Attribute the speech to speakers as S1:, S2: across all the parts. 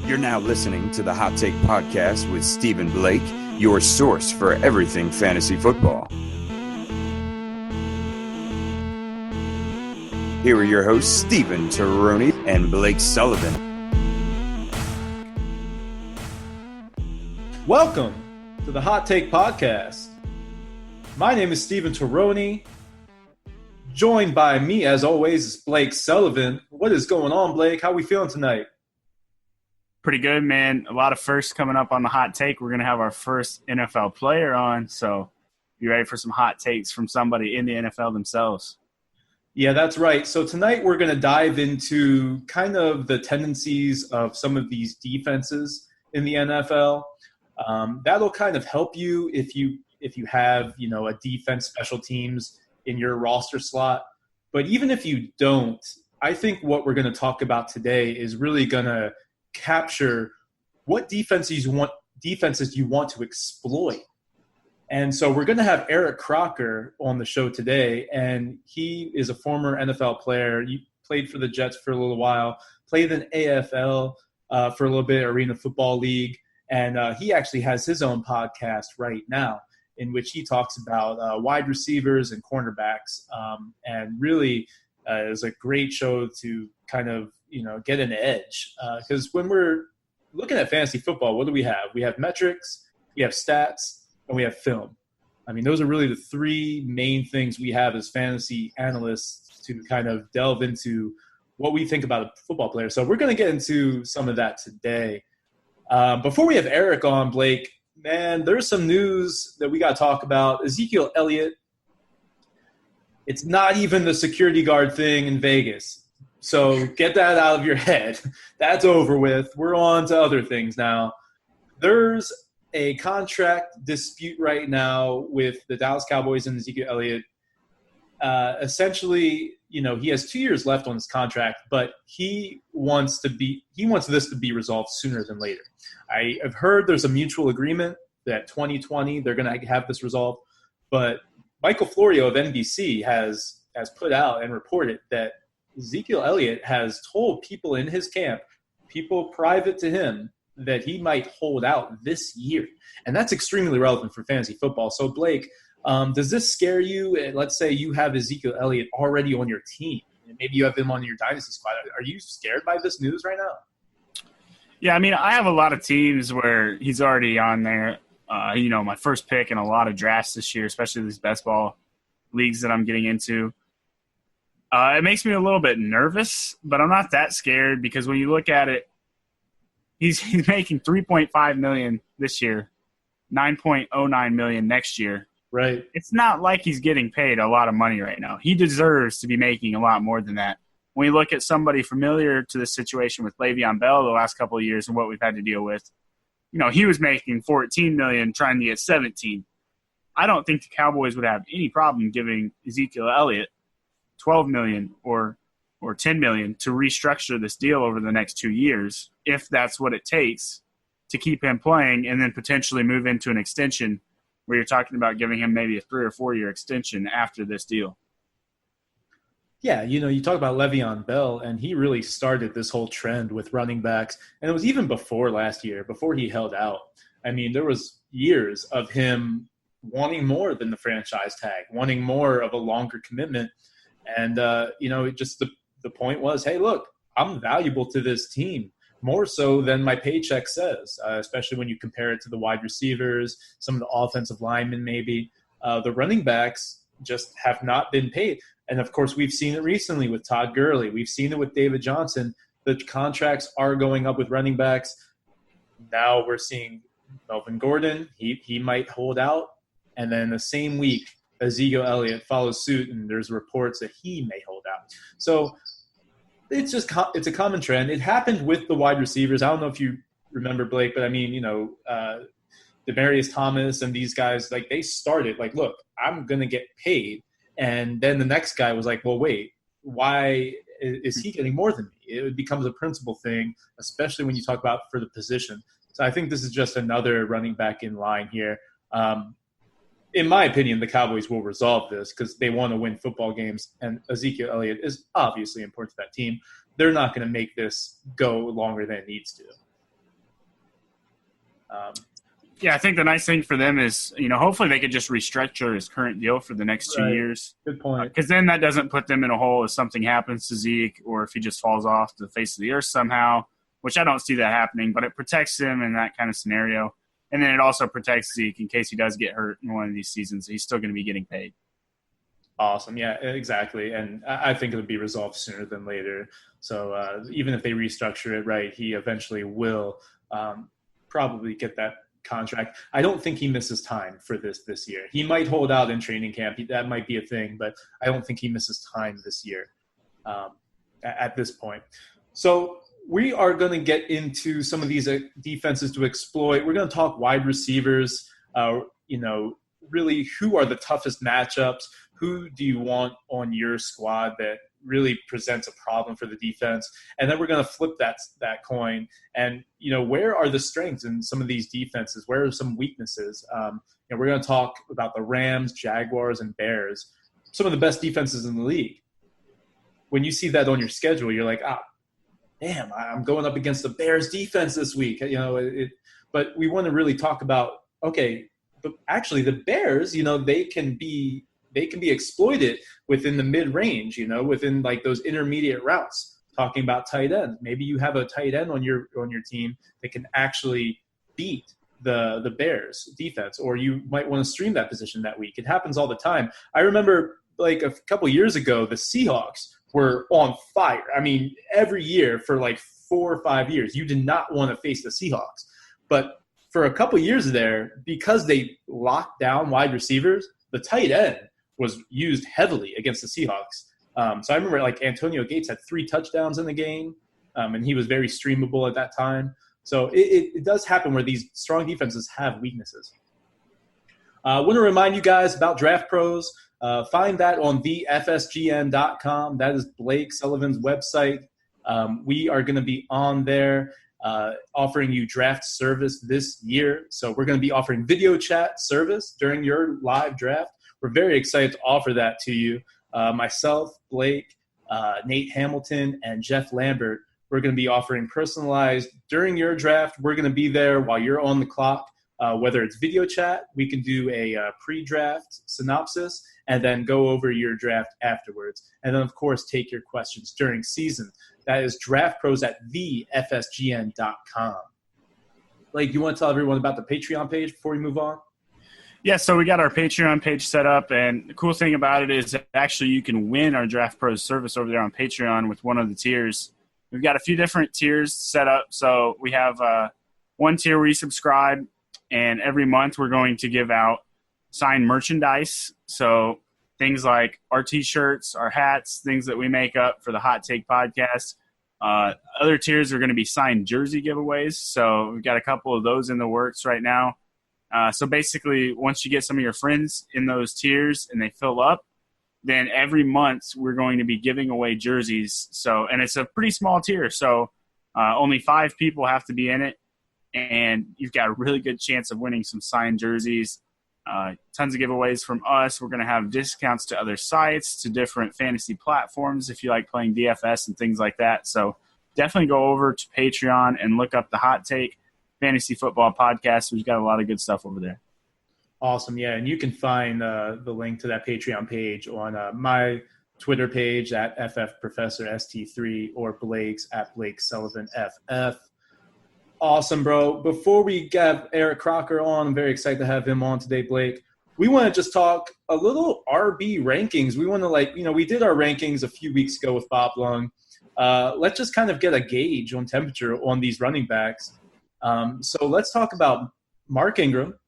S1: You're now listening to the Hot Take Podcast with Stephen Blake, your source for everything fantasy football. Here are your hosts, Stephen Taroni and Blake Sullivan.
S2: Welcome to the Hot Take Podcast. My name is Stephen Taroni. Joined by me, as always, is Blake Sullivan. What is going on, Blake? How are we feeling tonight?
S3: Pretty good, man. A lot of firsts coming up on the Hot Take. We're going to have our first NFL player on, so be ready for some hot takes from somebody in the NFL themselves.
S2: Yeah, that's right. So tonight we're going to dive into kind of the tendencies of some of these defenses in the NFL. That'll kind of help you if you have, a defense special teams in your roster slot. But even if you don't, I think what we're going to talk about today is really going to capture what defenses you want to exploit. And so we're going to have Eric Crocker on the show today, and he is a former NFL player. He played for the Jets for a little while, played in AFL for a little bit, Arena Football League, and he actually has his own podcast right now in which he talks about wide receivers and cornerbacks, and really is a great show to kind of get an edge. Because when we're looking at fantasy football, what do we have? We have metrics, we have stats, and we have film. I mean, those are really the three main things we have as fantasy analysts to kind of delve into what we think about a football player. So we're going to get into some of that today. Before we have Eric on, Blake, man, there's some news that we got to talk about. Ezekiel Elliott, it's not even the security guard thing in Vegas. So get that out of your head. That's over with. We're on to other things now. There's a contract dispute right now with the Dallas Cowboys and Ezekiel Elliott. Essentially, he has 2 years left on his contract, but he wants this to be resolved sooner than later. I have heard there's a mutual agreement that 2020 they're going to have this resolved, but Michael Florio of NBC has put out and reported that Ezekiel Elliott has told people in his camp, people private to him, that he might hold out this year. And that's extremely relevant for fantasy football. So, Blake, does this scare you? Let's say you have Ezekiel Elliott already on your team, and maybe you have him on your dynasty squad. Are you scared by this news right now?
S3: Yeah, I mean, I have a lot of teams where he's already on there. My first pick in a lot of drafts this year, especially these best ball leagues that I'm getting into. It makes me a little bit nervous, but I'm not that scared because when you look at it, he's making $3.5 million this year, $9.09 million next year.
S2: Right.
S3: It's not like he's getting paid a lot of money right now. He deserves to be making a lot more than that. When you look at somebody familiar to the situation with Le'Veon Bell the last couple of years and what we've had to deal with, he was making $14 million trying to get $17. I don't think the Cowboys would have any problem giving Ezekiel Elliott $12 million or $10 million to restructure this deal over the next 2 years, if that's what it takes to keep him playing and then potentially move into an extension where you're talking about giving him maybe a 3 or 4 year extension after this deal.
S2: Yeah, you talk about Le'Veon Bell, and he really started this whole trend with running backs. And it was even before last year, before he held out. I mean, there was years of him wanting more than the franchise tag, wanting more of a longer commitment. And, just the point was, hey, look, I'm valuable to this team more so than my paycheck says, especially when you compare it to the wide receivers, some of the offensive linemen maybe. The running backs just have not been paid. And, of course, we've seen it recently with Todd Gurley. We've seen it with David Johnson. The contracts are going up with running backs. Now we're seeing Melvin Gordon. He might hold out. And then the same week, Ezekiel Elliott follows suit, and there's reports that he may hold out. So it's a common trend. It happened with the wide receivers. I don't know if you remember, Blake, but I mean, Demaryius Thomas and these guys, like, they started like, look, I'm going to get paid. And then the next guy was like, well, wait, why is he getting more than me? It becomes a principal thing, especially when you talk about for the position. So I think this is just another running back in line here. In my opinion, the Cowboys will resolve this because they want to win football games, and Ezekiel Elliott is obviously important to that team. They're not going to make this go longer than it needs to.
S3: Yeah, I think the nice thing for them is, hopefully they could just restructure his current deal for the next 2 years.
S2: Good point.
S3: Because then that doesn't put them in a hole if something happens to Zeke or if he just falls off the face of the earth somehow, which I don't see that happening, but it protects him in that kind of scenario. And then it also protects Zeke in case he does get hurt in one of these seasons. He's still going to be getting paid.
S2: Awesome. Yeah, exactly. And I think it'll be resolved sooner than later. So even if they restructure it right, he eventually will probably get that contract. I don't think he misses time for this year. He might hold out in training camp. That might be a thing, but I don't think he misses time this year at this point. So we are going to get into some of these defenses to exploit. We're going to talk wide receivers, really who are the toughest matchups, who do you want on your squad that really presents a problem for the defense, and then we're going to flip that coin and where are the strengths in some of these defenses, where are some weaknesses. We're going to talk about the Rams, Jaguars, and Bears, some of the best defenses in the league. When you see that on your schedule, you're like, damn, I'm going up against the Bears defense this week. But we want to really talk about, okay, but actually the Bears, they can be exploited within the mid-range, within like those intermediate routes. Talking about tight ends, maybe you have a tight end on your team that can actually beat the Bears defense, or you might want to stream that position that week. It happens all the time. I remember like a couple years ago, the Seahawks were on fire. I mean, every year for like 4 or 5 years, you did not want to face the Seahawks. But for a couple years there, because they locked down wide receivers, the tight end was used heavily against the Seahawks. So I remember like Antonio Gates had 3 touchdowns in the game, and he was very streamable at that time. So it does happen where these strong defenses have weaknesses. I want to remind you guys about Draft Pros. Find that on thefsgn.com. That is Blake Sullivan's website. We are going to be on there offering you draft service this year. So we're going to be offering video chat service during your live draft. We're very excited to offer that to you. Myself, Blake, Nate Hamilton, and Jeff Lambert, we're going to be offering personalized during your draft. We're going to be there while you're on the clock. Whether it's video chat, we can do a pre-draft synopsis and then go over your draft afterwards. And then, of course, take your questions during season. That is Draft Pros at thefsgn.com. Blake, you want to tell everyone about the Patreon page before we move on?
S3: Yeah, so we got our Patreon page set up, and the cool thing about it is that actually you can win our Draft Pros service over there on Patreon with one of the tiers. We've got a few different tiers set up. So we have one tier where you subscribe, and every month we're going to give out signed merchandise. So things like our T-shirts, our hats, things that we make up for the Hot Take podcast. Other tiers are going to be signed jersey giveaways. So we've got a couple of those in the works right now. So basically, once you get some of your friends in those tiers and they fill up, then every month we're going to be giving away jerseys. So, and it's a pretty small tier. So only 5 people have to be in it. And you've got a really good chance of winning some signed jerseys. Tons of giveaways from us. We're going to have discounts to other sites, to different fantasy platforms if you like playing DFS and things like that. So definitely go over to Patreon and look up the Hot Take Fantasy Football Podcast. We've got a lot of good stuff over there.
S2: Awesome. Yeah, and you can find the link to that Patreon page on my Twitter page at FFProfessorST3 or Blake's at Blake Sullivan FF. Awesome, bro. Before we get Eric Crocker on, I'm very excited to have him on today, Blake. We want to just talk a little RB rankings. We want to we did our rankings a few weeks ago with Bob Lung. Let's just kind of get a gauge on temperature on these running backs. So let's talk about Mark Ingram,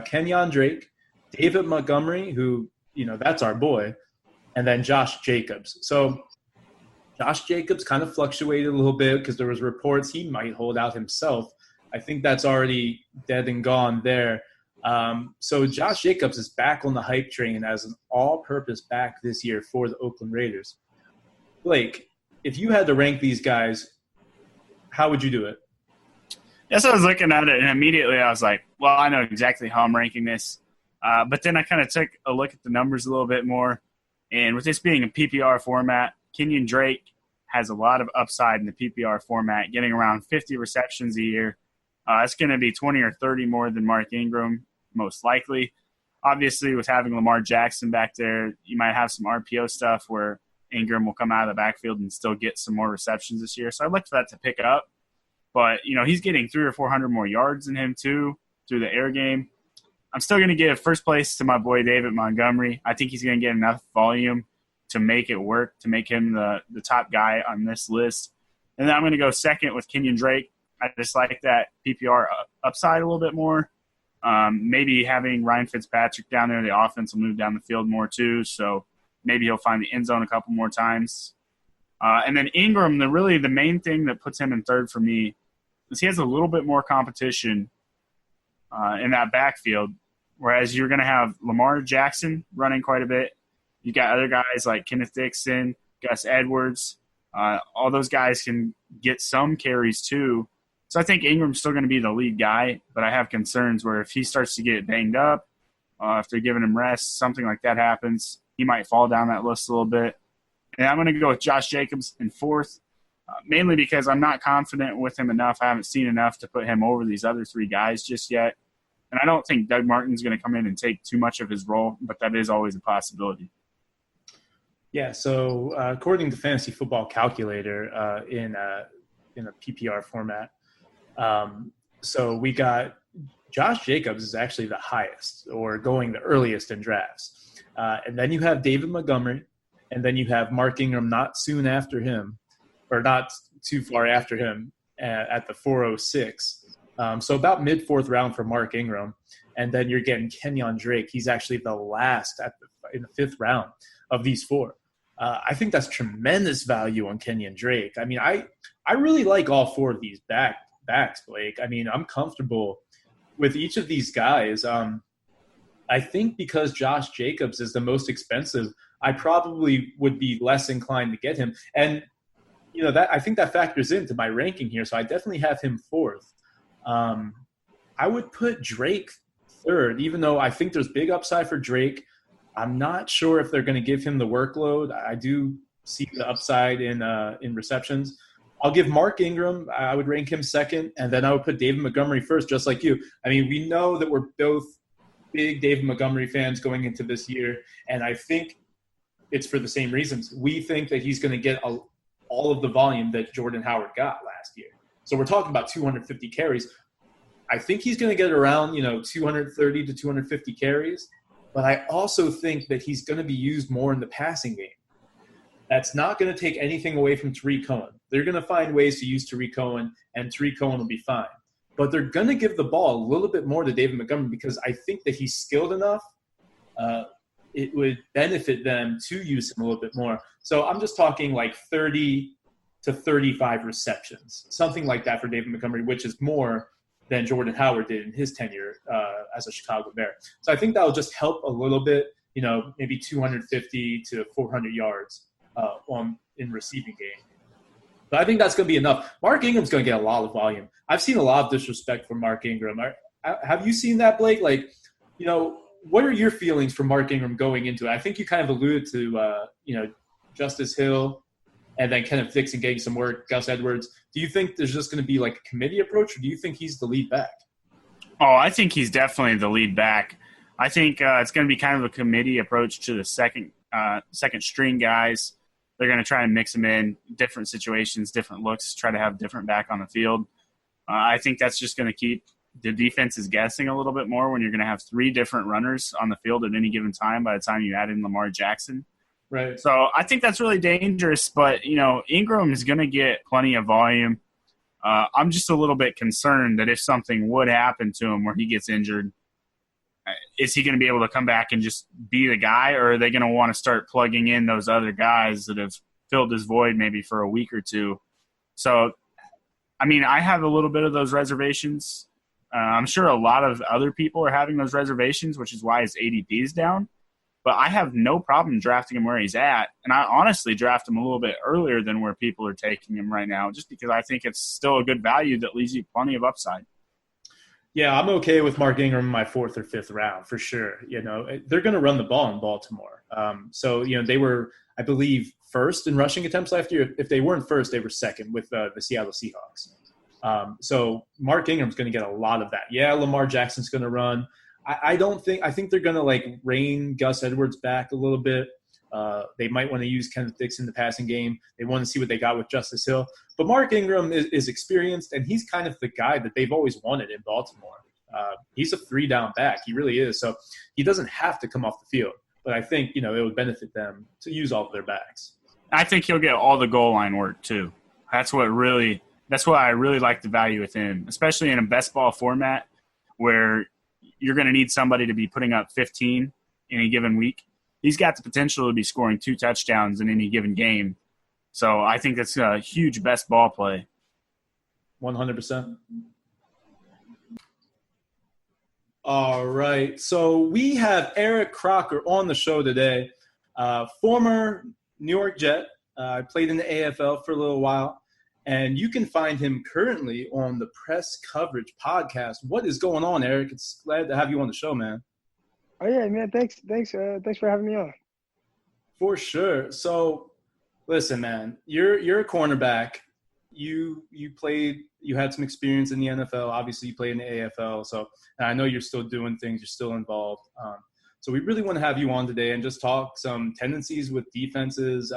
S2: Kenyon Drake, David Montgomery, who, that's our boy, and then Josh Jacobs. So Josh Jacobs kind of fluctuated a little bit because there was reports he might hold out himself. I think that's already dead and gone there. So Josh Jacobs is back on the hype train as an all-purpose back this year for the Oakland Raiders. Blake, if you had to rank these guys, how would you do it?
S3: Yes, I was looking at it, and immediately I was like, well, I know exactly how I'm ranking this. But then I kind of took a look at the numbers a little bit more. And with this being a PPR format, Kenyon Drake has a lot of upside in the PPR format, getting around 50 receptions a year. It's going to be 20 or 30 more than Mark Ingram, most likely. Obviously, with having Lamar Jackson back there, you might have some RPO stuff where Ingram will come out of the backfield and still get some more receptions this year. So I'd like for that to pick up. But, he's getting 300 or 400 more yards than him, too, through the air game. I'm still going to give first place to my boy David Montgomery. I think he's going to get enough volume to make it work, to make him the top guy on this list. And then I'm going to go second with Kenyon Drake. I just like that PPR upside a little bit more. Maybe having Ryan Fitzpatrick down there, the offense will move down the field more too. So maybe he'll find the end zone a couple more times. And then Ingram, the main thing that puts him in third for me is he has a little bit more competition in that backfield, whereas you're going to have Lamar Jackson running quite a bit. You got other guys like Kenneth Dixon, Gus Edwards. All those guys can get some carries too. So I think Ingram's still going to be the lead guy, but I have concerns where if he starts to get banged up, if they're giving him rest, something like that happens, he might fall down that list a little bit. And I'm going to go with Josh Jacobs in fourth, mainly because I'm not confident with him enough. I haven't seen enough to put him over these other three guys just yet. And I don't think Doug Martin's going to come in and take too much of his role, but that is always a possibility.
S2: Yeah, so according to Fantasy Football Calculator in a PPR format, so we got Josh Jacobs is actually the highest or going the earliest in drafts. And then you have David Montgomery, and then you have Mark Ingram not soon after him, or not too far after him at the 406. So about mid-fourth round for Mark Ingram. And then you're getting Kenyon Drake. He's actually the last in the fifth round of these four. I think that's tremendous value on Kenyon Drake. I mean, I really like all four of these backs, Blake. I mean, I'm comfortable with each of these guys. I think because Josh Jacobs is the most expensive, I probably would be less inclined to get him. And, that I think that factors into my ranking here. So I definitely have him fourth. I would put Drake third, even though I think there's big upside for Drake. I'm not sure if they're going to give him the workload. I do see the upside in receptions. I'll give Mark Ingram, I would rank him second, and then I would put David Montgomery first, just like you. I mean, we know that we're both big David Montgomery fans going into this year, and I think it's for the same reasons. We think that he's going to get all of the volume that Jordan Howard got last year. So we're talking about 250 carries. I think he's going to get around, 230 to 250 carries. But I also think that he's going to be used more in the passing game. That's not going to take anything away from Tariq Cohen. They're going to find ways to use Tariq Cohen, and Tariq Cohen will be fine. But they're going to give the ball a little bit more to David Montgomery because I think that he's skilled enough. It would benefit them to use him a little bit more. So I'm just talking like 30 to 35 receptions, something like that for David Montgomery, which is more than Jordan Howard did in his tenure as a Chicago Bear. So I think that will just help a little bit, maybe 250 to 400 yards in receiving game. But I think that's going to be enough. Mark Ingram's going to get a lot of volume. I've seen a lot of disrespect from Mark Ingram. Have you seen that, Blake? What are your feelings for Mark Ingram going into it? I think you kind of alluded to, Justice Hill and then Kenneth Dixon getting some work, Gus Edwards. Do you think there's just going to be like a committee approach, or do you think he's the lead back?
S3: Oh, I think he's definitely the lead back. I think it's going to be kind of a committee approach to the second string guys. They're going to try and mix them in different situations, different looks, try to have different back on the field. I think that's just going to keep the defenses guessing a little bit more when you're going to have three different runners on the field at any given time by the time you add in Lamar Jackson.
S2: Right.
S3: So I think that's really dangerous, but, Ingram is going to get plenty of volume. I'm just a little bit concerned that if something would happen to him where he gets injured, is he going to be able to come back and just be the guy, or are they going to want to start plugging in those other guys that have filled his void maybe for a week or two? So, I have a little bit of those reservations. I'm sure a lot of other people are having those reservations, which is why his ADP is down. But I have no problem drafting him where he's at. And I honestly draft him a little bit earlier than where people are taking him right now, just because I think it's still a good value that leaves you plenty of upside.
S2: Yeah, I'm okay with Mark Ingram in my fourth or fifth round for sure. They're going to run the ball in Baltimore. They were, I believe, first in rushing attempts last year. If they weren't first, they were second with the Seattle Seahawks. So Mark Ingram's going to get a lot of that. Yeah, Lamar Jackson's going to run. I think they're going to like rein Gus Edwards back a little bit. They might want to use Kenneth Dixon in the passing game. They want to see what they got with Justice Hill. But Mark Ingram is experienced, and he's kind of the guy that they've always wanted in Baltimore. He's a 3-down back. He really is. So he doesn't have to come off the field. But I think, it would benefit them to use all of their backs.
S3: I think he'll get all the goal line work too. That's what I really like the value within, especially in a best ball format where you're going to need somebody to be putting up 15 in a given week. He's got the potential to be scoring 2 touchdowns in any given game. So I think that's a huge best ball play.
S2: 100%. All right. So we have Eric Crocker on the show today, former New York Jet. Played in the AFL for a little while. And you can find him currently on the Press Coverage podcast. What is going on, Eric? It's glad to have you on the show, man.
S4: Oh yeah, man. Thanks for having me on.
S2: For sure. So, listen, man. You're a cornerback. You had some experience in the NFL. Obviously, you played in the AFL. So, and I know you're still doing things. You're still involved. So we really want to have you on today and just talk some tendencies with defenses,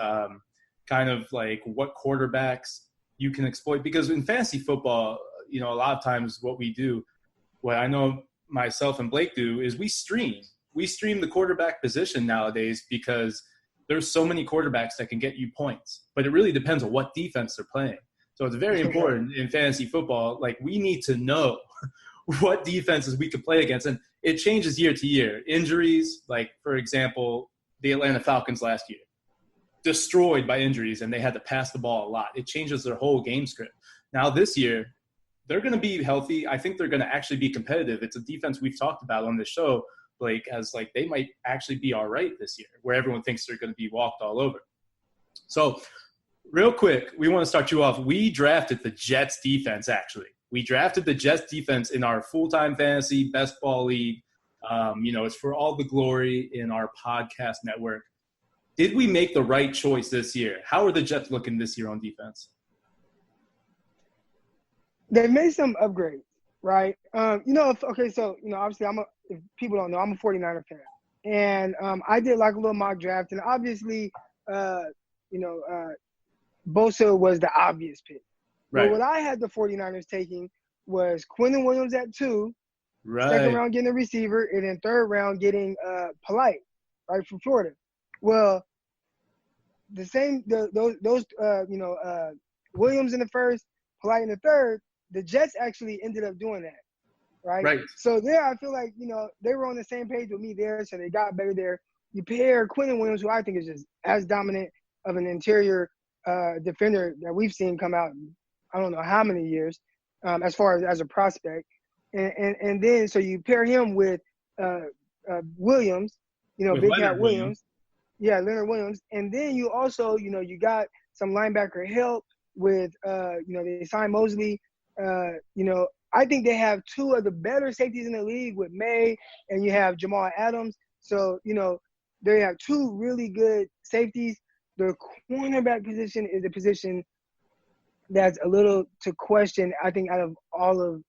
S2: kind of like what quarterbacks you can exploit. Because in fantasy football, a lot of times what I know myself and Blake do is we stream the quarterback position nowadays because there's so many quarterbacks that can get you points, but it really depends on what defense they're playing. So it's very important in fantasy football. Like, we need to know what defenses we could play against. And it changes year to year. Injuries, like, for example, the Atlanta Falcons last year, destroyed by injuries, and they had to pass the ball a lot. It changes their whole game script. Now this year, they're going to be healthy. I think they're going to actually be competitive. It's a defense we've talked about on this show, Blake, as like they might actually be all right this year, where everyone thinks they're going to be walked all over. So real quick, we want to start you off. We drafted the Jets defense, actually. We drafted the Jets defense in our full-time fantasy best ball league. It's for all the glory in our podcast network. Did we make the right choice this year? How are the Jets looking this year on defense?
S4: They made some upgrades, right? Obviously if people don't know, I'm a 49er fan. And I did like a little mock draft, and obviously, Bosa was the obvious pick. Right. But what I had the 49ers taking was Quinnen Williams at 2, right. Second round getting a receiver, and then third round getting Polite, right, from Florida. Well, Williams in the first, Polite in the third, the Jets actually ended up doing that, right? Right. So there, I feel like, they were on the same page with me there, so they got better there. You pair Quinnen Williams, who I think is just as dominant of an interior defender that we've seen come out in I don't know how many years, as far as a prospect. And then, so you pair him with Williams, Big Cat Williams. Yeah, Leonard Williams. And then you also, you got some linebacker help with, they signed Mosley. I think they have 2 of the better safeties in the league with May, and you have Jamal Adams. So, they have 2 really good safeties. The cornerback position is a position that's a little to question, I think, out of all of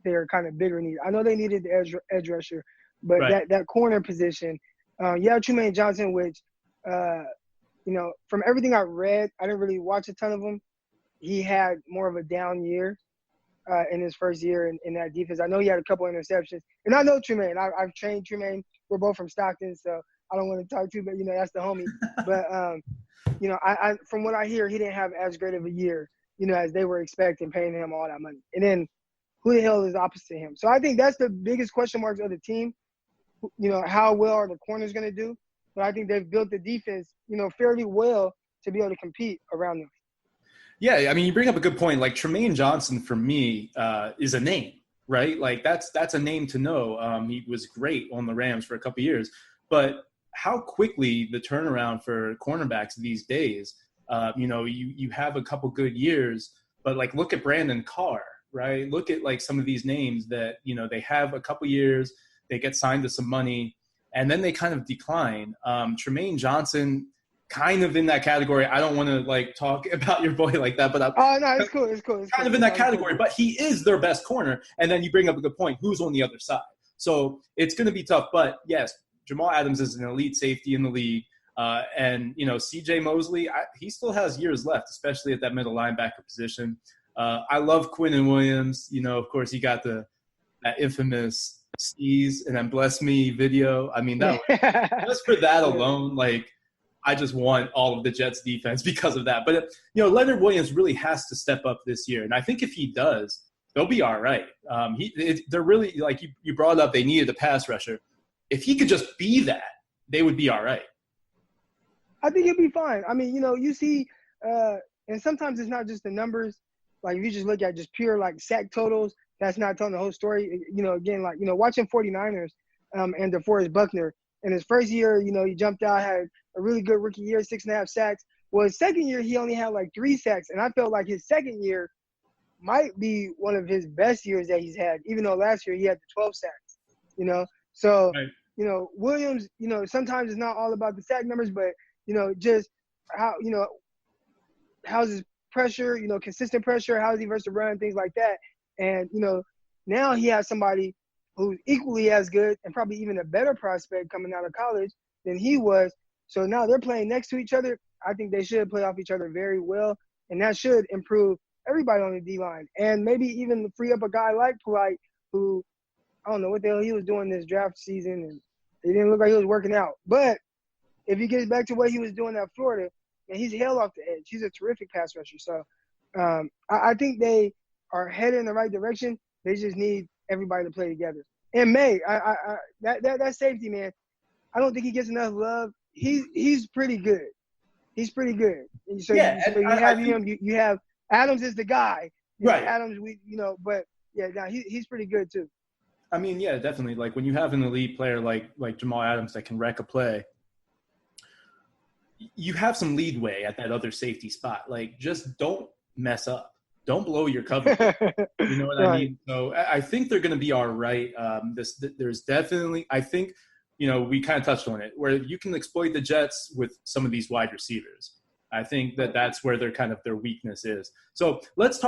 S4: their kind of bigger needs. I know they needed the edge rusher, but right. that corner position, Trumaine Johnson, which, from everything I read, I didn't really watch a ton of them. He had more of a down year in his first year in that defense. I know he had a couple interceptions. And I know Trumaine. I've trained Trumaine. We're both from Stockton, so I don't want to talk to, but, that's the homie. But, I from what I hear, he didn't have as great of a year, as they were expecting, paying him all that money. And then who the hell is opposite him? So I think that's the biggest question marks of the team. How well are the corners going to do? But I think they've built the defense, fairly well to be able to compete around them.
S2: Yeah, I mean, you bring up a good point. Like, Trumaine Johnson, for me, is a name, right? Like, that's a name to know. He was great on the Rams for a couple of years. But how quickly the turnaround for cornerbacks these days, you have a couple good years, but, like, look at Brandon Carr, right? Look at, like, some of these names that, they have a couple years, they get signed to some money, and then they kind of decline. Trumaine Johnson kind of in that category. I don't want to like talk about your boy like that, but
S4: no, it's cool. It's
S2: kind of in that category. But he is their best corner. And then you bring up a good point. Who's on the other side? So it's going to be tough. But yes, Jamal Adams is an elite safety in the league. And, you know, C.J. Mosley, he still has years left, especially at that middle linebacker position. I love Quinnen Williams. You know, of course, he got that infamous sneeze and then bless me video. I mean, just for that alone, like, I just want all of the Jets defense because of that. But, you know, Leonard Williams really has to step up this year. And I think if he does, they'll be all right. They're really, like you brought up, they needed a pass rusher. If he could just be that, they would be all right.
S4: I think it'd be fine. I mean, you know, you see, and sometimes it's not just the numbers. Like, if you just look at just pure, like, sack totals, that's not telling the whole story. You know, again, like, you know, watching 49ers and DeForest Buckner, in his first year, you know, he jumped out, had a really good rookie year, 6.5 sacks. Well, his second year, he only had like 3 sacks. And I felt like his second year might be one of his best years that he's had, even though last year he had the 12 sacks, you know. So, right. You know, Williams, you know, sometimes it's not all about the sack numbers, but, you know, just how, you know, how's his pressure, you know, consistent pressure, how is he versus the run, things like that. And, you know, now he has somebody who's equally as good and probably even a better prospect coming out of college than he was. So now they're playing next to each other. I think they should play off each other very well, and that should improve everybody on the D-line. And maybe even free up a guy like Polite, who, I don't know what the hell he was doing this draft season, and it didn't look like he was working out. But if he gets back to what he was doing at Florida, and he's hell off the edge. He's a terrific pass rusher. So I think they are headed in the right direction. They just need everybody to play together. And May, that safety, man, I don't think he gets enough love. He's pretty good. He's pretty good. And so,
S2: yeah,
S4: you have him. You have Adams is the guy.
S2: Right.
S4: Adams, but yeah, he's pretty good too.
S2: I mean, yeah, definitely. Like when you have an elite player like Jamal Adams that can wreck a play, you have some leadway at that other safety spot. Like, just don't mess up. Don't blow your cover. You know what right. I mean? So I think they're going to be all right. There's definitely, I think, you know, we kind of touched on it, where you can exploit the Jets with some of these wide receivers. I think that's where their weakness is. So let's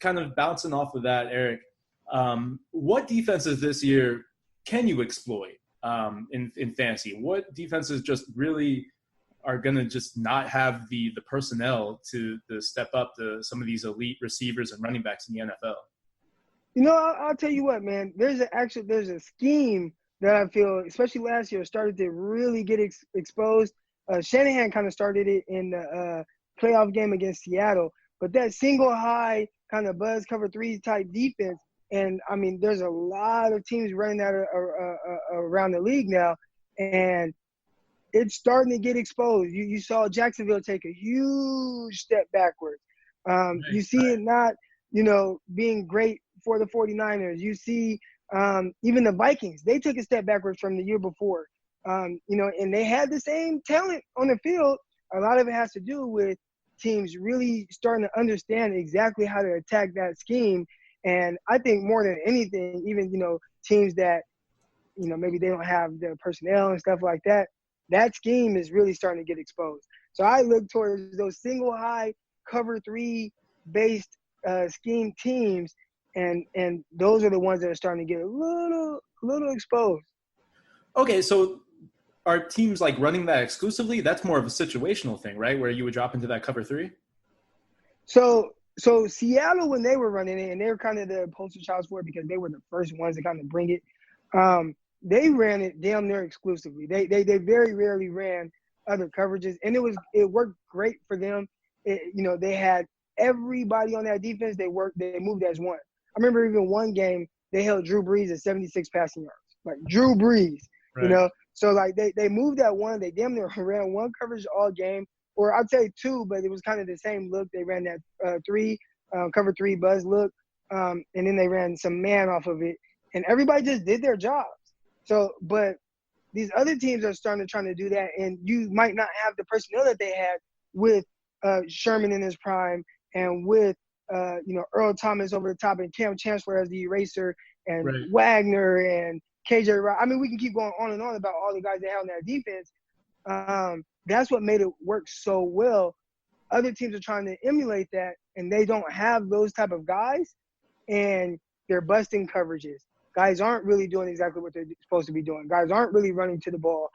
S2: kind of bouncing off of that, Eric. What defenses this year can you exploit in fantasy? What defenses just really are going to just not have the personnel to step up to some of these elite receivers and running backs in the NFL?
S4: You know, I'll tell you what, man. There's a scheme that I feel, especially last year, started to really get exposed. Shanahan kind of started it in the playoff game against Seattle. But that single high kind of buzz cover 3 type defense, and, I mean, there's a lot of teams running that around the league now, and it's starting to get exposed. You saw Jacksonville take a huge step backwards. You see it not, you know, being great for the 49ers. You see even the Vikings, they took a step backwards from the year before. You know, and they had the same talent on the field. A lot of it has to do with teams really starting to understand exactly how to attack that scheme. And I think more than anything, even, you know, teams that, you know, maybe they don't have the personnel and stuff like that, that scheme is really starting to get exposed. So I look towards those single high cover 3 based scheme teams, and those are the ones that are starting to get a little exposed. Okay,
S2: so are teams like running that exclusively? That's more of a situational thing, right? Where you would drop into that cover 3?
S4: So Seattle, when they were running it, and they were kind of the poster child for it because they were the first ones to kind of bring it, they ran it damn near exclusively. They very rarely ran other coverages, and it worked great for them. You know, they had everybody on that defense. They moved as one. I remember even one game they held Drew Brees at 76 passing yards, like Drew Brees. Right. You know, so like they moved that one. They damn near ran one coverage all game, or I'd say 2, but it was kind of the same look. They ran that 3 cover 3 buzz look, and then they ran some man off of it, and everybody just did their jobs. So, but these other teams are trying to do that, and you might not have the personnel that they had with Sherman in his prime, and with you know, Earl Thomas over the top, and Cam Chancellor as the eraser, and right. Wagner and KJ Wright. I mean, we can keep going on and on about all the guys they have on that defense. that's what made it work so well. Other teams are trying to emulate that, and they don't have those type of guys, and they're busting coverages. Guys aren't really doing exactly what they're supposed to be doing. Guys aren't really running to the ball.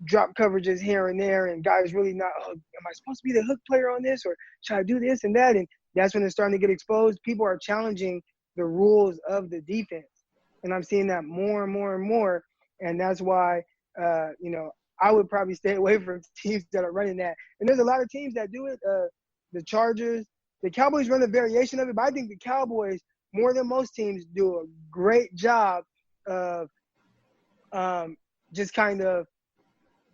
S4: Drop coverages here and there, and guys really not, am I supposed to be the hook player on this, or should I do this and that? And that's when they're starting to get exposed. People are challenging the rules of the defense, and I'm seeing that more and more and more, and that's why, I would probably stay away from teams that are running that. And there's a lot of teams that do it. The Chargers, the Cowboys run a variation of it, but I think the Cowboys, more than most teams, do a great job of just kind of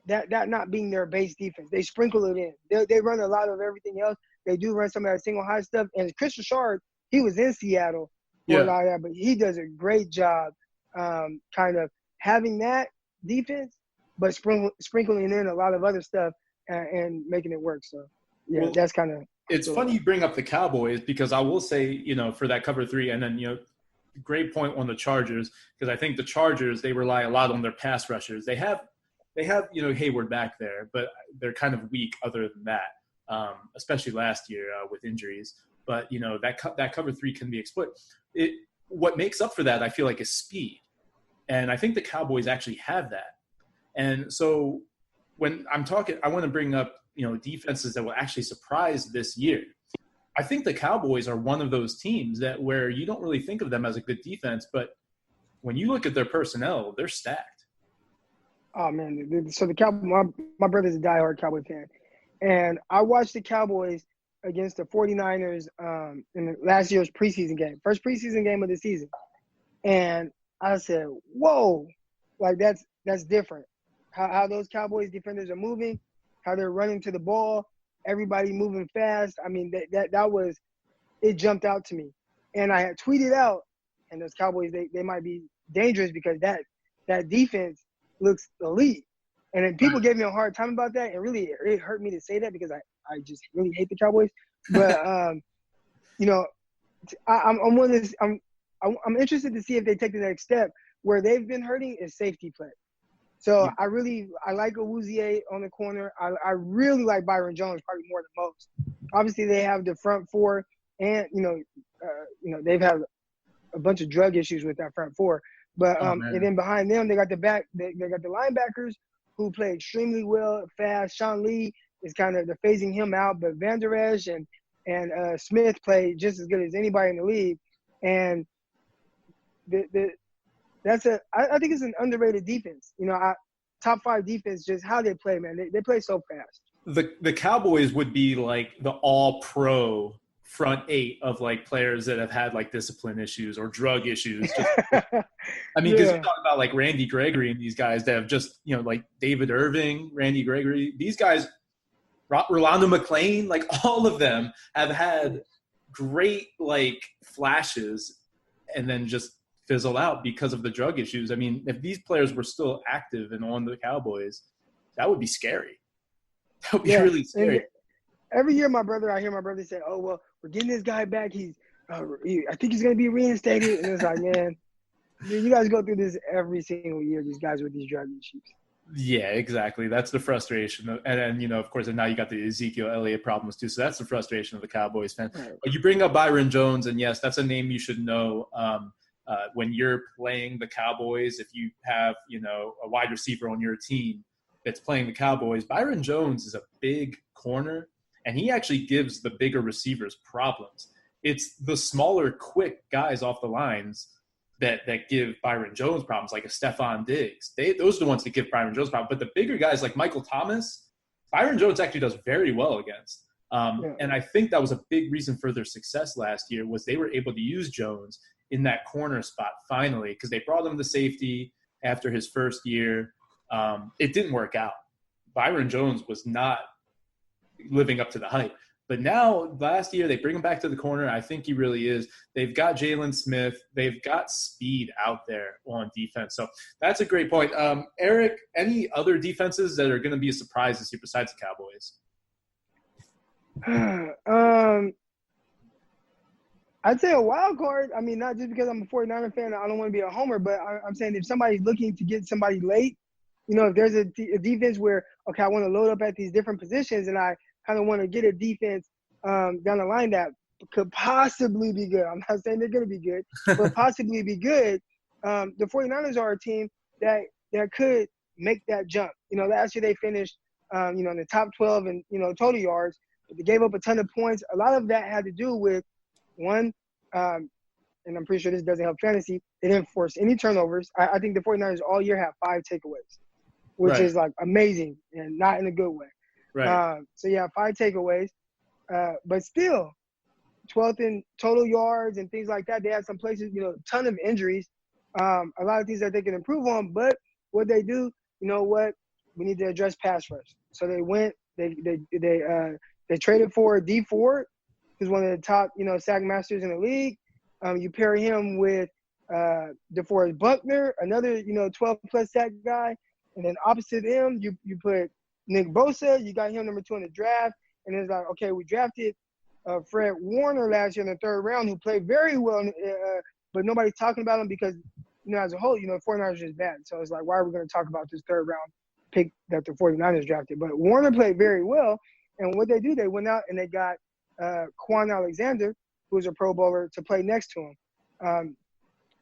S4: that not being their base defense. They sprinkle it in. They run a lot of everything else. They do run some of that single high stuff. And Chris Richard, he was in Seattle for a lot of that, but he does a great job kind of having that defense, but sprinkling in a lot of other stuff and making it work. So, yeah, that's kind of –
S2: It's funny you bring up the Cowboys because I will say, for that cover three, and then, great point on the Chargers, because I think the Chargers, they rely a lot on their pass rushers. They have Hayward back there, but they're kind of weak other than that, especially last year with injuries. But, that cover three can be exploited. What makes up for that, I feel like, is speed. And I think the Cowboys actually have that. And so when I'm talking, I want to bring up, defenses that will actually surprise this year. I think the Cowboys are one of those teams where you don't really think of them as a good defense, but when you look at their personnel, they're stacked.
S4: Oh, man. So the Cowboys, my brother's a diehard Cowboy fan. And I watched the Cowboys against the 49ers in last year's preseason game, first preseason game of the season. And I said, whoa, like that's different. How those Cowboys defenders are moving, how they're running to the ball, everybody moving fast. I mean, that was – it jumped out to me. And I had tweeted out, and those Cowboys, they might be dangerous because that defense looks elite. And then people gave me a hard time about that, and really it hurt me to say that because I just really hate the Cowboys. But, I'm interested to see if they take the next step. Where they've been hurting is safety play. So I like Awuzie on the corner. I really like Byron Jones probably more than most. Obviously, they have the front four, and they've had a bunch of drug issues with that front four. But and then behind them, they got the linebackers who play extremely well, fast. Sean Lee is kind of phasing him out, but Van Der Esch and Smith play just as good as anybody in the league. And I think it's an underrated defense. Top 5 defense, just how they play, man. They play so fast.
S2: The Cowboys would be like the all-pro front 8 of like players that have had like discipline issues or drug issues. I mean, because you talk about like Randy Gregory and these guys that have just, like David Irving, Randy Gregory, these guys, Rolando McClain, like all of them have had great like flashes and then just fizzle out because of the drug issues. I mean, if these players were still active and on the Cowboys, that would be scary. That would be really scary.
S4: And every year, I hear my brother say, "Oh well, we're getting this guy back. I think he's going to be reinstated." And it's like, man, you guys go through this every single year. These guys with these drug issues.
S2: Yeah, exactly. That's the frustration. And then, of course, and now you got the Ezekiel Elliott problems too. So that's the frustration of the Cowboys fan. Right. But you bring up Byron Jones, and yes, that's a name you should know. When you're playing the Cowboys, if you have, a wide receiver on your team that's playing the Cowboys, Byron Jones is a big corner, and he actually gives the bigger receivers problems. It's the smaller, quick guys off the lines that give Byron Jones problems, like a Stephon Diggs. Those are the ones that give Byron Jones problems. But the bigger guys like Michael Thomas, Byron Jones actually does very well against. And I think that was a big reason for their success last year was they were able to use Jones in that corner spot finally because they brought him to safety after his first year. It didn't work out. Byron Jones was not living up to the hype. But now, last year, they bring him back to the corner. I think he really is. They've got Jalen Smith. They've got speed out there on defense. So that's a great point. Eric, any other defenses that are going to be a surprise this year besides the Cowboys?
S4: I'd say a wild card. I mean, not just because I'm a 49er fan. I don't want to be a homer, but I'm saying if somebody's looking to get somebody late, if there's a defense where, okay, I want to load up at these different positions and I kind of want to get a defense down the line that could possibly be good. I'm not saying they're going to be good, but possibly be good. The 49ers are a team that could make that jump. Last year they finished, in the top 12 in, total yards, but they gave up a ton of points. A lot of that had to do with, one, and I'm pretty sure this doesn't help fantasy, they didn't force any turnovers. I think the 49ers all year have 5 takeaways, which is like amazing and not in a good way.
S2: Right.
S4: 5 takeaways. But still, 12th in total yards and things like that. They had some places, ton of injuries, a lot of things that they can improve on. But what they do, we need to address pass rush. So they went, they traded for D Ford, who's one of the top, sack masters in the league. You pair him with DeForest Buckner, another, 12-plus sack guy. And then opposite him, you put Nick Bosa. You got him number 2 in the draft. And it's like, okay, we drafted Fred Warner last year in the 3rd round, who played very well, but nobody's talking about him because, as a whole, 49ers is bad. So it's like, why are we going to talk about this 3rd round pick that the 49ers drafted? But Warner played very well. And what they do, they went out and they got Quan Alexander, who's a Pro Bowler, to play next to him.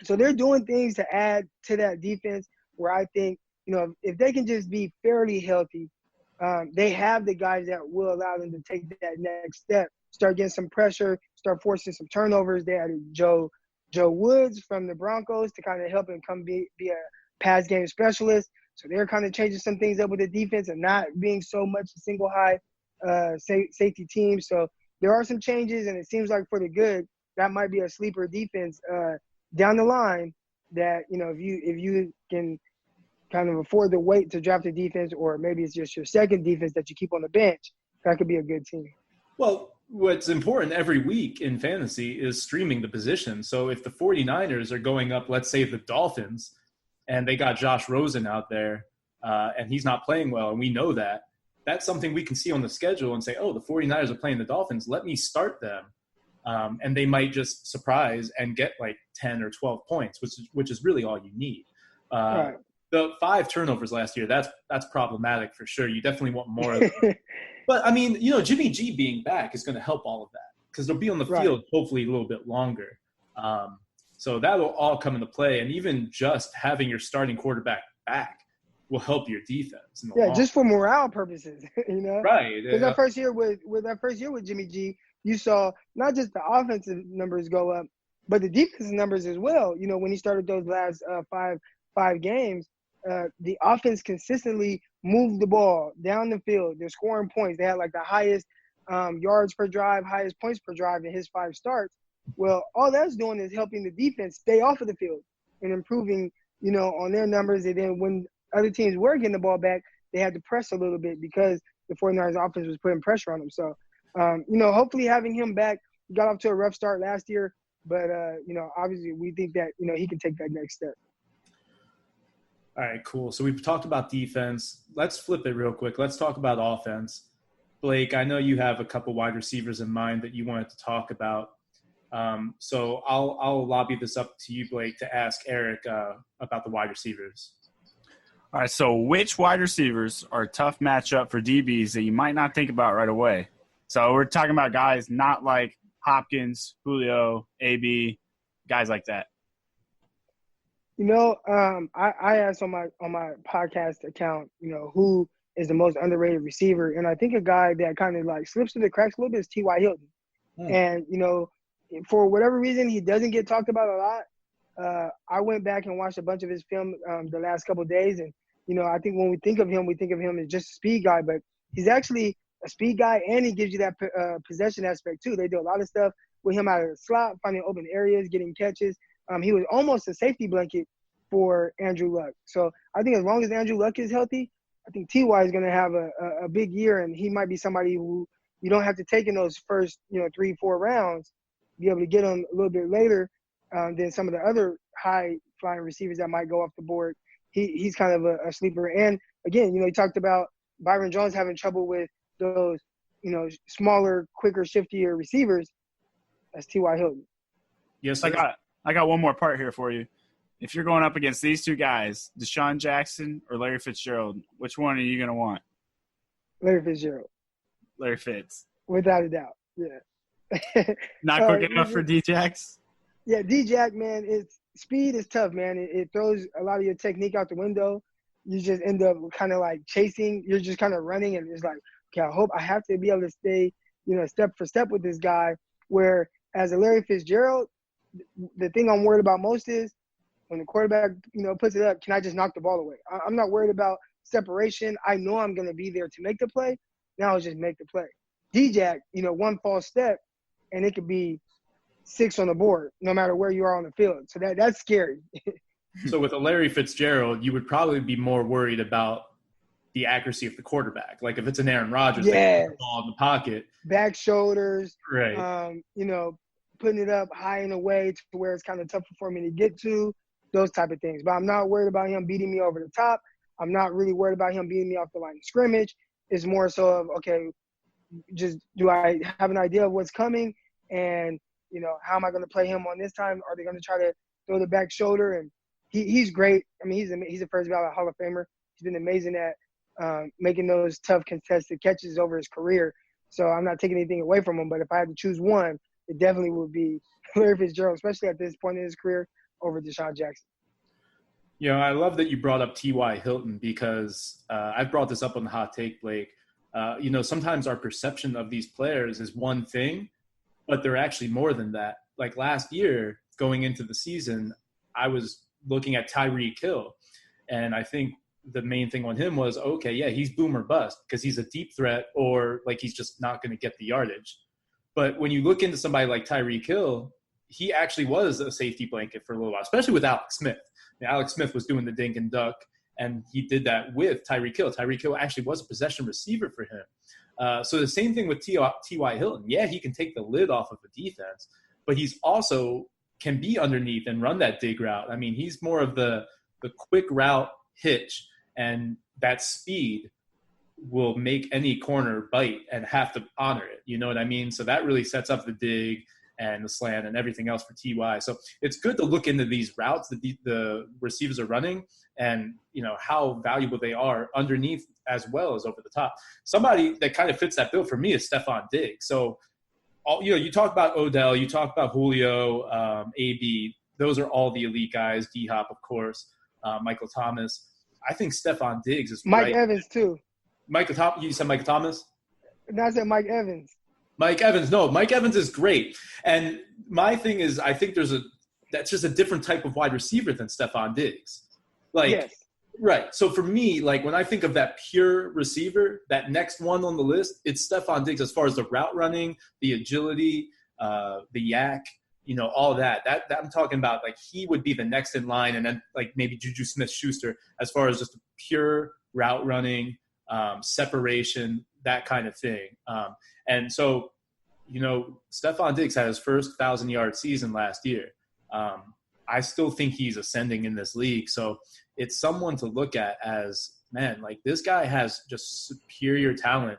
S4: So they're doing things to add to that defense where I think, if they can just be fairly healthy, they have the guys that will allow them to take that next step, start getting some pressure, start forcing some turnovers. They added Joe Woods from the Broncos to kind of help him come be a pass game specialist. So they're kind of changing some things up with the defense and not being so much a single high safety team. So there are some changes, and it seems like for the good, that might be a sleeper defense down the line that, if you can kind of afford the wait to draft a defense, or maybe it's just your second defense that you keep on the bench, that could be a good team.
S2: Well, what's important every week in fantasy is streaming the position. So if the 49ers are going up, let's say the Dolphins, and they got Josh Rosen out there, and he's not playing well, and we know that, that's something we can see on the schedule and say, oh, the 49ers are playing the Dolphins. Let me start them. And they might just surprise and get like 10 or 12 points, which is really all you need.
S4: Right.
S2: The 5 turnovers last year, that's problematic for sure. You definitely want more of them. But, Jimmy G being back is going to help all of that because they'll be on the field hopefully a little bit longer. So that will all come into play. And even just having your starting quarterback back will help your defense.
S4: Just for morale purposes,
S2: Right.
S4: Because that first year with Jimmy G, you saw not just the offensive numbers go up, but the defensive numbers as well. When he started those last five games, the offense consistently moved the ball down the field. They're scoring points. They had like the highest yards per drive, highest points per drive in his 5 starts. Well, all that's doing is helping the defense stay off of the field and improving, on their numbers. And then when other teams were getting the ball back, they had to press a little bit because the 49ers offense was putting pressure on them. So, hopefully having him back, he got off to a rough start last year, but, obviously we think that, he can take that next step.
S2: All right, cool. So we've talked about defense. Let's flip it real quick. Let's talk about offense. Blake, I know you have a couple wide receivers in mind that you wanted to talk about. So I'll lobby this up to you, Blake, to ask Eric about the wide receivers.
S3: All right, so which wide receivers are a tough matchup for DBs that you might not think about right away? So we're talking about guys not like Hopkins, Julio, AB, guys like that.
S4: I asked on my podcast account, who is the most underrated receiver, and I think a guy that kind of like slips through the cracks a little bit is T.Y. Hilton. And for whatever reason, he doesn't get talked about a lot. I went back and watched a bunch of his film the last couple of days, and I think when we think of him as just a speed guy, but he's actually a speed guy, and he gives you that possession aspect too. They do a lot of stuff with him out of the slot, finding open areas, getting catches. He was almost a safety blanket for Andrew Luck. So I think as long as Andrew Luck is healthy, I think T.Y. is going to have a big year, and he might be somebody who you don't have to take in those first 3-4 rounds, be able to get him a little bit later than some of the other high-flying receivers that might go off the board. He's kind of a sleeper. And, again, you talked about Byron Jones having trouble with those, smaller, quicker, shiftier receivers. That's T.Y. Hilton.
S2: Yes,
S3: I got one more part here for you. if you're going up against these two guys, Deshaun Jackson or Larry Fitzgerald, which one are you going to want?
S4: Larry Fitzgerald.
S3: Larry Fitz.
S4: Without a doubt, yeah.
S3: Not quick enough for D-Jax?
S4: Yeah, D-Jack, man, speed is tough, man. It throws a lot of your technique out the window. You just end up kind of like chasing. You're just kind of running, and it's like, okay, I have to be able to stay, step for step with this guy. Where as a Larry Fitzgerald, the thing I'm worried about most is when the quarterback, puts it up, can I just knock the ball away? I'm not worried about separation. I know I'm going to be there to make the play. Now it's just make the play. D-Jack, one false step, and it could be 6 on the board, no matter where you are on the field. So that's scary.
S2: So with a Larry Fitzgerald, you would probably be more worried about the accuracy of the quarterback. Like if it's an Aaron Rodgers, they put the ball in the pocket.
S4: Back shoulders,
S2: right?
S4: Putting it up high and away to where it's kind of tougher for me to get to, those type of things. But I'm not worried about him beating me over the top. I'm not really worried about him beating me off the line of scrimmage. It's more so of, okay, just do I have an idea of what's coming? And, how am I going to play him on this time? Are they going to try to throw the back shoulder? And he's great. I mean, he's a first ballot Hall of Famer. He's been amazing at making those tough contested catches over his career. So I'm not taking anything away from him. But if I had to choose one, it definitely would be Larry Fitzgerald, especially at this point in his career, over Deshaun Jackson.
S2: I love that you brought up T.Y. Hilton because I've brought this up on the Hot Take, Blake. Sometimes our perception of these players is one thing, but they're actually more than that. Like last year, going into the season, I was looking at Tyreek Hill, and I think the main thing on him was, okay, yeah, he's boom or bust because he's a deep threat or like he's just not going to get the yardage. But when you look into somebody like Tyreek Hill, he actually was a safety blanket for a little while, especially with Alex Smith. Alex Smith was doing the dink and duck, and he did that with Tyreek Hill. Tyreek Hill actually was a possession receiver for him. So the same thing with T.Y. Hilton. Yeah, he can take the lid off of a defense, but he's also can be underneath and run that dig route. I mean, he's more of the quick route hitch, and that speed will make any corner bite and have to honor it. You know what I mean? So that really sets up the dig and the slant and everything else for T.Y. So it's good to look into these routes that the receivers are running and, how valuable they are underneath as well as over the top. Somebody that kind of fits that bill for me is Stephon Diggs. So, you talk about Odell, you talk about Julio, AB. Those are all the elite guys. D-Hop, of course, Michael Thomas. I think Stephon Diggs is
S4: Mike Evans, too.
S2: You said Michael Thomas?
S4: No, I said Mike Evans.
S2: Mike Evans. No, Mike Evans is great. And my thing is I think that's just a different type of wide receiver than Stephon Diggs.
S4: Yes.
S2: Right. So for me, like when I think of that pure receiver, that next one on the list, it's Stephon Diggs as far as the route running, the agility, the yak, all that. That I'm talking about, like he would be the next in line, and then like maybe Juju Smith-Schuster as far as just pure route running, separation, that kind of thing. And so, Stephon Diggs had his first 1,000-yard season last year. I still think he's ascending in this league. So it's someone to look at as, man, like this guy has just superior talent.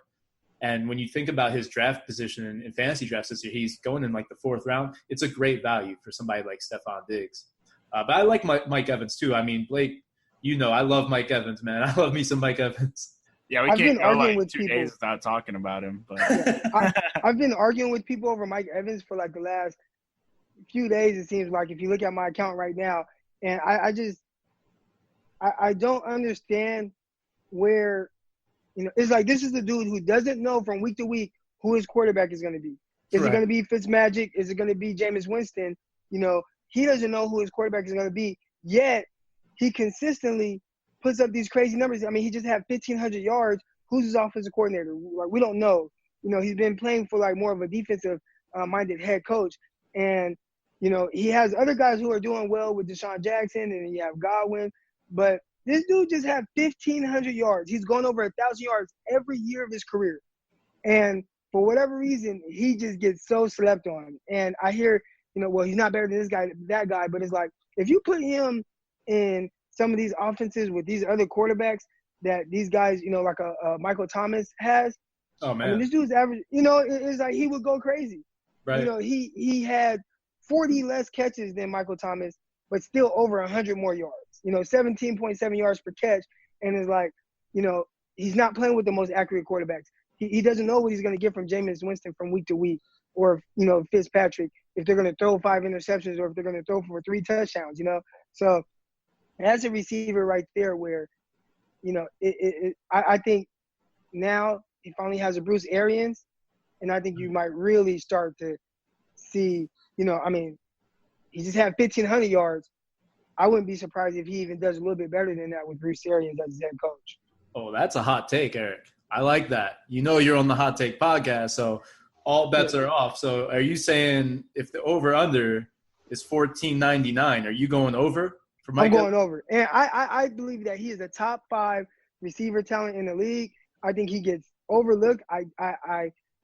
S2: And when you think about his draft position in fantasy drafts this year, he's going in like the 4th round. It's a great value for somebody like Stephon Diggs. But I like Mike Evans too. I mean, Blake, I love Mike Evans, man. I love me some Mike Evans.
S3: Yeah, we can't go like 2 days without talking about him. But
S4: I've been arguing with people over Mike Evans for like the last few days, it seems like, if you look at my account right now. And I don't understand where, it's like this is the dude who doesn't know from week to week who his quarterback is going to be. Is it going to be Fitzmagic? Is it going to be Jameis Winston? He doesn't know who his quarterback is going to be, yet he consistently puts up these crazy numbers. I mean, he just had 1,500 yards. Who's his offensive coordinator? Like, we don't know. He's been playing for like more of a defensive minded head coach. And, he has other guys who are doing well with Deshaun Jackson, and you have Godwin. But this dude just had 1,500 yards. He's gone over 1,000 yards every year of his career. And for whatever reason, he just gets so slept on. And I hear, well, he's not better than this guy, that guy. But it's like, if you put him in some of these offenses with these other quarterbacks that these guys, like a Michael Thomas has.
S2: Oh, man.
S4: I mean, this dude's average, it's like he would go crazy.
S2: Right.
S4: He had 40 less catches than Michael Thomas, but still over 100 more yards. 17.7 yards per catch, and it's like, he's not playing with the most accurate quarterbacks. He doesn't know what he's going to get from Jameis Winston from week to week, or Fitzpatrick, if they're going to throw 5 interceptions or if they're going to throw for 3 touchdowns. So that's a receiver right there where, I think now he finally has a Bruce Arians, and I think you might really start to see, he just had 1,500 yards. I wouldn't be surprised if he even does a little bit better than that with Bruce Arians as his head coach.
S2: Oh, that's a hot take, Eric. I like that. You're on the Hot Take podcast, so all bets are off. So are you saying if the over-under is 14.99, are you going over for Mike?
S4: I'm going over. And I believe that he is a top 5 receiver talent in the league. I think he gets overlooked.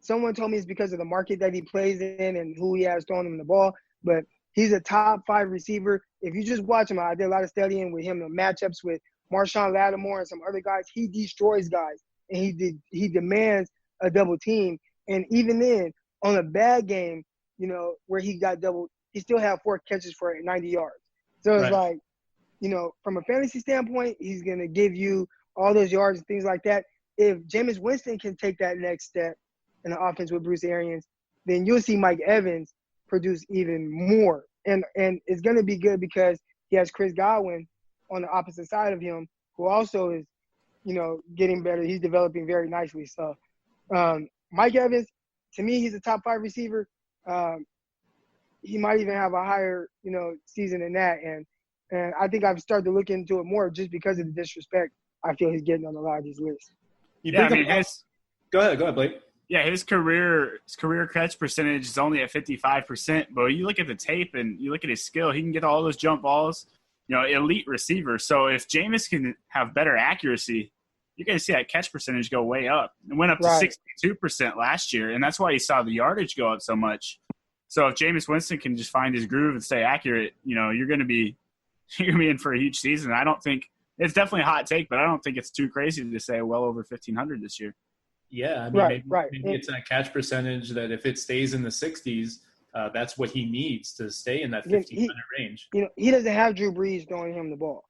S4: Someone told me it's because of the market that he plays in and who he has throwing him the ball, but he's a top 5 receiver. If you just watch him, I did a lot of studying with him, the matchups with Marshawn Lattimore and some other guys. He destroys guys, and he demands a double team. And even then, on a bad game, where he got doubled, he still had 4 catches for 90 yards. So it's like, from a fantasy standpoint, he's going to give you all those yards and things like that. If Jameis Winston can take that next step in the offense with Bruce Arians, then you'll see Mike Evans produce even more. And it's going to be good because he has Chris Godwin on the opposite side of him, who also is, getting better. He's developing very nicely. So Mike Evans, to me, he's a top 5 receiver. He might even have a higher, season than that. And I think I've started to look into it more just because of the disrespect I feel he's getting on a lot of these lists.
S2: Go ahead, Blake.
S3: Yeah, his career catch percentage is only at 55%. But you look at the tape and you look at his skill, he can get all those jump balls. Elite receiver. So if Jameis can have better accuracy, you're going to see that catch percentage go way up. It went up to 62% last year, and that's why you saw the yardage go up so much. So if Jameis Winston can just find his groove and stay accurate, you're going to be in for a huge season. I don't think it's definitely a hot take, but I don't think it's too crazy to say well over 1,500 this year.
S2: Yeah, maybe it's that catch percentage that if it stays in the 60s, that's what he needs to stay in that 1,500 range.
S4: He doesn't have Drew Brees throwing him the ball.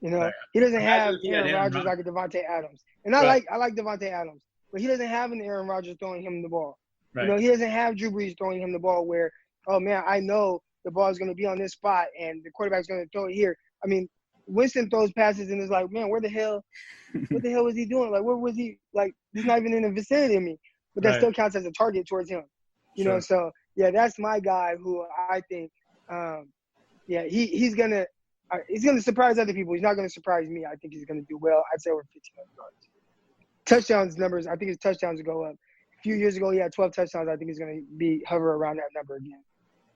S4: He doesn't have Aaron Rodgers like a Devontae Adams. And I like Devontae Adams, but he doesn't have an Aaron Rodgers throwing him the ball. Right. He doesn't have Drew Brees throwing him the ball where, oh man, I know the ball is going to be on this spot and the quarterback's going to throw it here. I mean, Winston throws passes and it's like, man, what the hell was he doing? Like, where was he? Like, he's not even in the vicinity of me, but that still counts as a target towards him. So yeah, that's my guy who I think, he's gonna surprise other people. He's not gonna surprise me. I think he's gonna do well. I'd say over 1,500 yards. Touchdowns numbers, I think his touchdowns will go up. A few years ago, he had 12 touchdowns. I think he's gonna hover around that number again.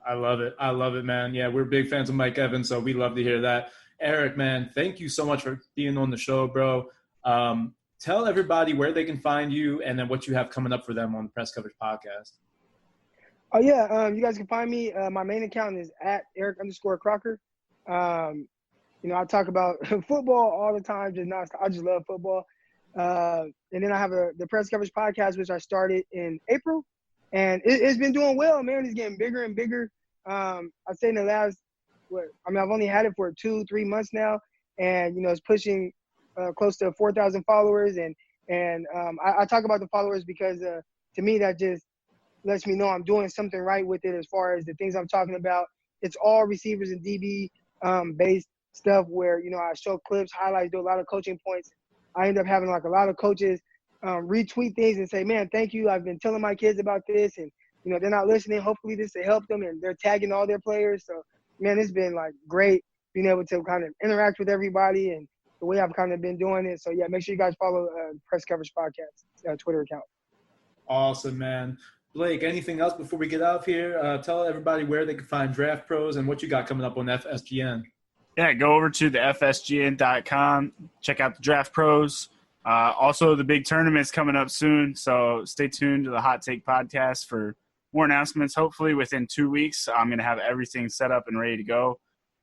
S2: I love it, man. Yeah, we're big fans of Mike Evans, so we love to hear that. Eric, man, thank you so much for being on the show, bro. Tell everybody where they can find you and then what you have coming up for them on the Press Coverage Podcast.
S4: Oh, yeah. You guys can find me. My main account is at Eric_Crocker. I talk about football all the time. I just love football. And then I have the Press Coverage Podcast, which I started in April. And it's been doing well, man. It's getting bigger and bigger. I'd say in the last, I've only had it for 2-3 months now. And, it's pushing close to 4,000 followers. And I talk about the followers because to me that just lets me know I'm doing something right with it as far as the things I'm talking about. It's all receivers and DB based stuff where, I show clips, highlights, do a lot of coaching points. I end up having like a lot of coaches retweet things and say, man, thank you. I've been telling my kids about this and, they're not listening. Hopefully this will help them, and they're tagging all their players. So, man, it's been like great being able to kind of interact with everybody and the way I've kind of been doing it. So, yeah, make sure you guys follow Press Coverage Podcast Twitter account.
S2: Awesome, man. Blake, anything else before we get out of here? Tell everybody where they can find Draft Pros and what you got coming up on FSGN.
S3: Yeah, go over to the FSGN.com. Check out the Draft Pros. Also, the big tournament's coming up soon, so stay tuned to the Hot Take Podcast for more announcements. Hopefully within 2 weeks, I'm going to have everything set up and ready to go.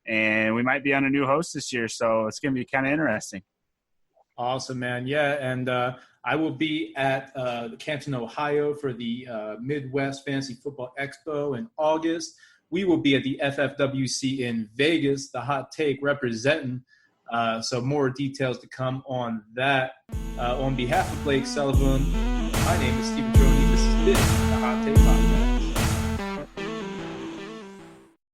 S3: And we might be on a new host this year, so it's going to be kind of interesting.
S2: Awesome, man. Yeah, and I will be at Canton, Ohio for the Midwest Fantasy Football Expo in August. we will be at the FFWC in Vegas, the Hot Take representing. So more details to come on that. On behalf of Blake Sullivan, my name is Stephen Droney. This has been the Hot Take.